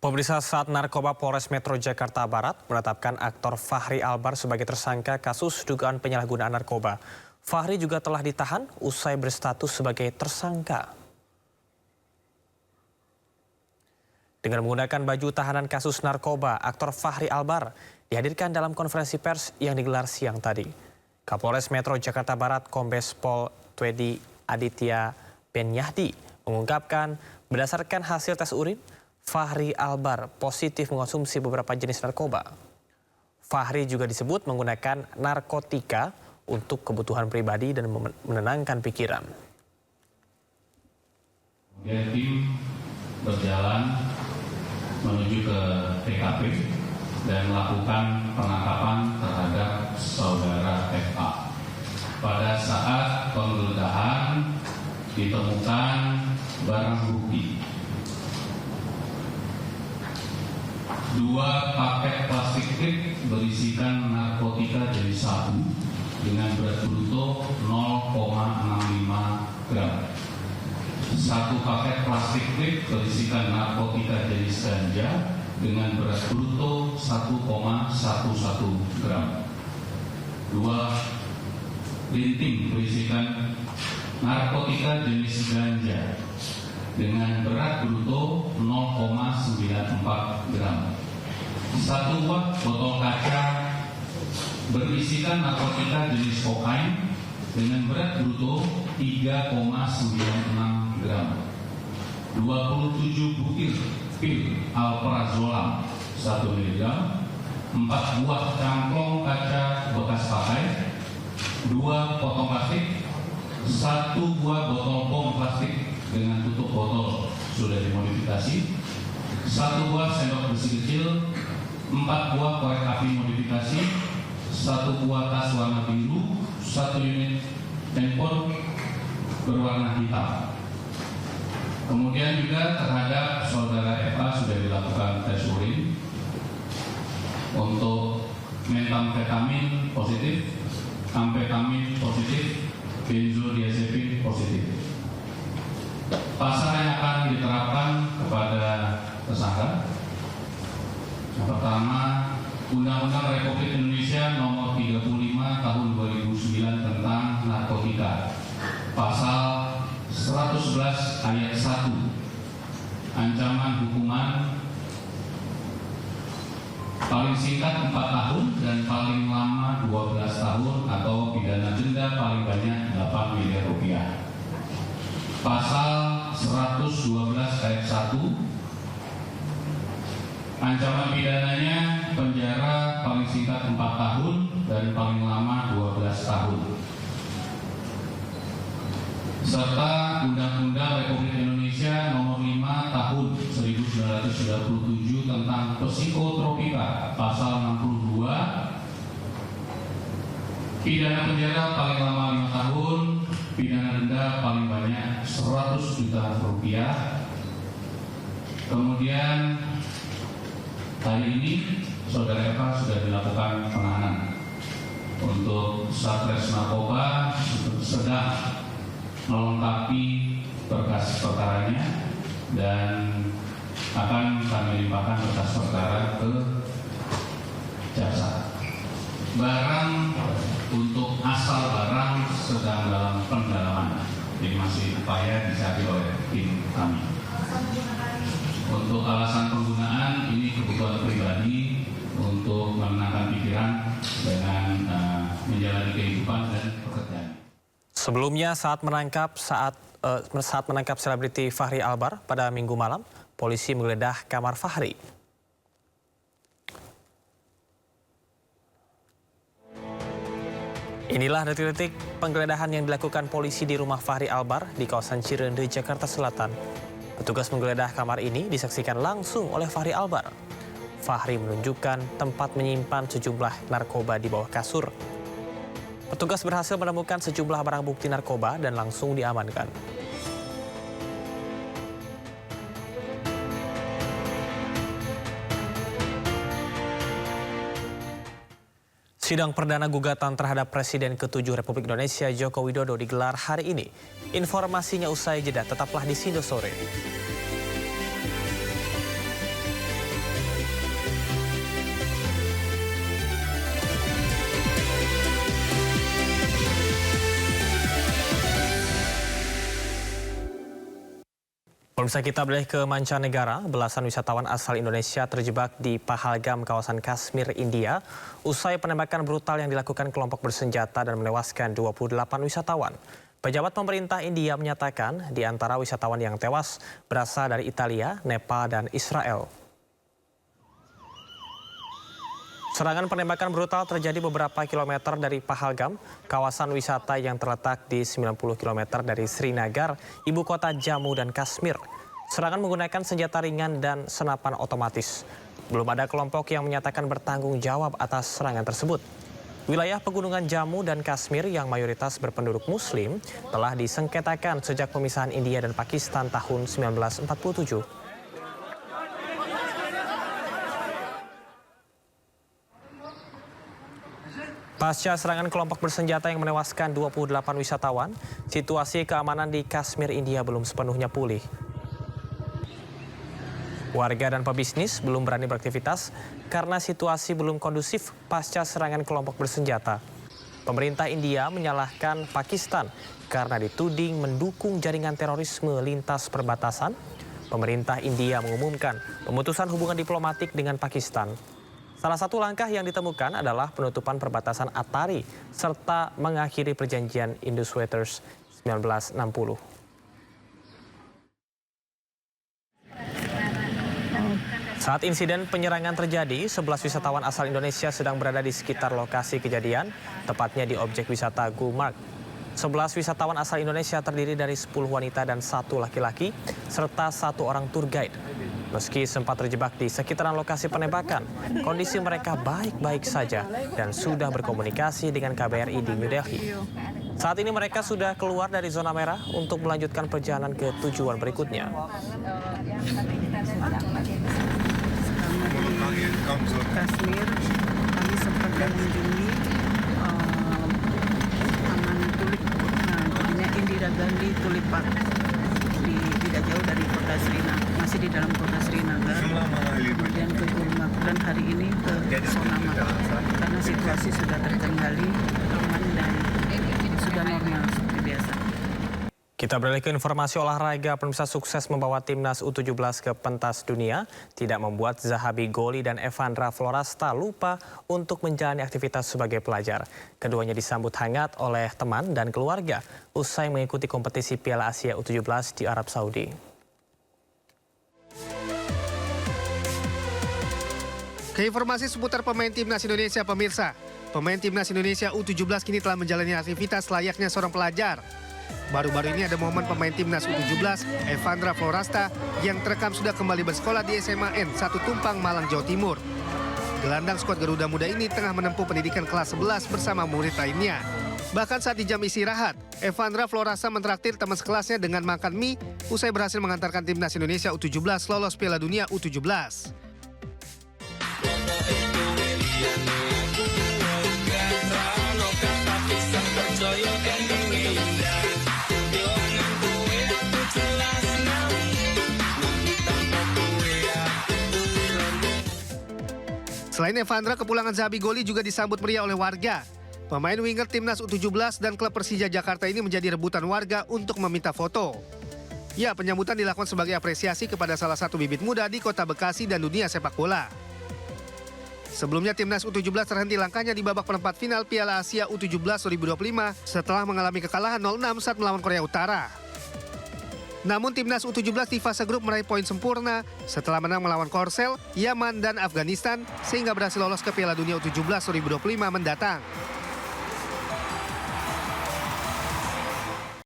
Pemeriksa Saat Narkoba Polres Metro Jakarta Barat menetapkan aktor Fahri Albar sebagai tersangka kasus dugaan penyalahgunaan narkoba. Fahri juga telah ditahan usai berstatus sebagai tersangka. Dengan menggunakan baju tahanan kasus narkoba, aktor Fahri Albar dihadirkan dalam konferensi pers yang digelar siang tadi. Kapolres Metro Jakarta Barat Kombes Pol Twedi Aditya Benyahdi mengungkapkan berdasarkan hasil tes urin, Fahri Albar positif mengonsumsi beberapa jenis narkoba. Fahri juga disebut menggunakan narkotika untuk kebutuhan pribadi dan menenangkan pikiran. Kemudian tim berjalan menuju ke TKP dan melakukan penangkapan terhadap saudara FA. Pada saat penggeledahan ditemukan barang bukti 2 paket plastik tip berisikan narkotika jenis sabu dengan berat bruto 0,65 gram. 1 paket plastik tip berisikan narkotika jenis ganja dengan berat bruto 1,11 gram. 2 linting berisikan narkotika jenis ganja dengan berat bruto 0,94 gram. 1 buah botol kaca berisikan narkotika jenis kokain dengan berat bruto 3,96 gram. 27 butir pil alprazolam 1 mg. 4 buah cangklong kaca bekas pakai. 2 potong plastik. 1 buah botol bom plastik dengan tutup botol sudah dimodifikasi. 1 buah sendok besi kecil. 4 buah korek api modifikasi. 1 buah tas warna biru. 1 unit handphone berwarna hitam. Kemudian juga terhadap saudara Eva sudah dilakukan tes urin untuk metamfetamin positif, amfetamin positif, benzodiazepin positif. Pasal yang akan diterapkan kepada tersangka, yang pertama, Undang-Undang Republik Indonesia Nomor 35 Tahun 2009 tentang narkotika, Pasal 111 Ayat 1, ancaman hukuman paling singkat 4 tahun dan paling lama 12 tahun atau pidana denda paling banyak 8 miliar rupiah. Pasal 112 ayat 1, ancaman pidananya penjara paling singkat 4 tahun dan paling lama 12 tahun. Serta Undang-Undang Republik Indonesia Nomor 5 Tahun 1997 tentang psikotropika, Pasal 62, pidana penjara paling lama 5 tahun, pidana denda paling banyak 100 juta rupiah. Kemudian hari ini saudara Eva sudah dilakukan penahanan untuk Satres Narkoba sedang melengkapi berkas perkaranya dan akan kami limpahkan berkas perkara ke jaksa. Barang untuk asal barang sedang dalam pendalaman, jadi masih upaya dicari oleh tim kami. Untuk alasan penggunaan ini kebutuhan pribadi untuk menenangkan pikiran dengan menjalani kehidupan dan pekerjaan. Sebelumnya saat menangkap selebriti Fahri Albar pada Minggu malam, polisi menggeledah kamar Fahri. Inilah detik-detik penggeledahan yang dilakukan polisi di rumah Fahri Albar di kawasan Cirende, Jakarta Selatan. Petugas menggeledah kamar ini disaksikan langsung oleh Fahri Albar. Fahri menunjukkan tempat menyimpan sejumlah narkoba di bawah kasur. Petugas berhasil menemukan sejumlah barang bukti narkoba dan langsung diamankan. Sidang perdana gugatan terhadap Presiden ke-7 Republik Indonesia Joko Widodo digelar hari ini. Informasinya usai jeda, tetaplah di Sindo Sore. Pemirsa, kita beralih ke mancanegara. Belasan wisatawan asal Indonesia terjebak di Pahalgam, kawasan Kashmir, India, usai penembakan brutal yang dilakukan kelompok bersenjata dan menewaskan 28 wisatawan. Pejabat pemerintah India menyatakan di antara wisatawan yang tewas berasal dari Italia, Nepal, dan Israel. Serangan penembakan brutal terjadi beberapa kilometer dari Pahalgam, kawasan wisata yang terletak di 90 km dari Srinagar, ibu kota Jammu dan Kashmir. Serangan menggunakan senjata ringan dan senapan otomatis. Belum ada kelompok yang menyatakan bertanggung jawab atas serangan tersebut. Wilayah pegunungan Jammu dan Kashmir yang mayoritas berpenduduk Muslim telah disengketakan sejak pemisahan India dan Pakistan tahun 1947. Pasca serangan kelompok bersenjata yang menewaskan 28 wisatawan, situasi keamanan di Kashmir, India belum sepenuhnya pulih. Warga dan pebisnis belum berani beraktivitas karena situasi belum kondusif pasca serangan kelompok bersenjata. Pemerintah India menyalahkan Pakistan karena dituding mendukung jaringan terorisme lintas perbatasan. Pemerintah India mengumumkan pemutusan hubungan diplomatik dengan Pakistan. Salah satu langkah yang ditemukan adalah penutupan perbatasan Atari serta mengakhiri perjanjian Indus Waters 1960. Saat insiden penyerangan terjadi, 11 wisatawan asal Indonesia sedang berada di sekitar lokasi kejadian, tepatnya di objek wisata Gulmarg. 11 wisatawan asal Indonesia terdiri dari 10 wanita dan 1 laki-laki, serta 1 orang tour guide. Meski sempat terjebak di sekitaran lokasi penembakan, kondisi mereka baik-baik saja dan sudah berkomunikasi dengan KBRI di New Delhi. Saat ini mereka sudah keluar dari zona merah untuk melanjutkan perjalanan ke tujuan berikutnya. Kashmir, kami sempat mengunjungi Taman Tulip, jadinya Indira Gandhi Tulip Park, tidak jauh dari kota Srinagar, masih di dalam kota Srinagar, kemudian ke Gulmarg dan hari ini ke Sonama karena situasi sudah terkendali, aman dan sudah normal seperti biasa. Kita beralih ke informasi olahraga. Pemirsa, sukses membawa timnas U17 ke pentas dunia tidak membuat Zahabi Goli dan Evandra Florasta lupa untuk menjalani aktivitas sebagai pelajar. Keduanya disambut hangat oleh teman dan keluarga usai mengikuti kompetisi Piala Asia U17 di Arab Saudi. Keinformasi seputar pemain timnas Indonesia, pemirsa. Pemain timnas Indonesia U17 kini telah menjalani aktivitas layaknya seorang pelajar. Baru-baru ini ada momen pemain timnas U17, Evandra Florasta, yang terekam sudah kembali bersekolah di SMA N 1 Tumpang, Malang, Jawa Timur. Gelandang skuad Garuda Muda ini tengah menempuh pendidikan kelas 11 bersama murid lainnya. Bahkan saat di jam istirahat, Evandra Florasta mentraktir teman sekelasnya dengan makan mie usai berhasil mengantarkan timnas Indonesia U17 lolos Piala Dunia U17. Selain Evandra, kepulangan Zahabi Goli juga disambut meriah oleh warga. Pemain winger timnas U17 dan klub Persija Jakarta ini menjadi rebutan warga untuk meminta foto. Ya, penyambutan dilakukan sebagai apresiasi kepada salah satu bibit muda di kota Bekasi dan dunia sepak bola. Sebelumnya timnas U17 terhenti langkahnya di babak perempat final Piala Asia U17 2025 setelah mengalami kekalahan 0-6 saat melawan Korea Utara. Namun timnas U17 di fase grup meraih poin sempurna setelah menang melawan Korsel, Yaman, dan Afghanistan sehingga berhasil lolos ke Piala Dunia U17 2025 mendatang.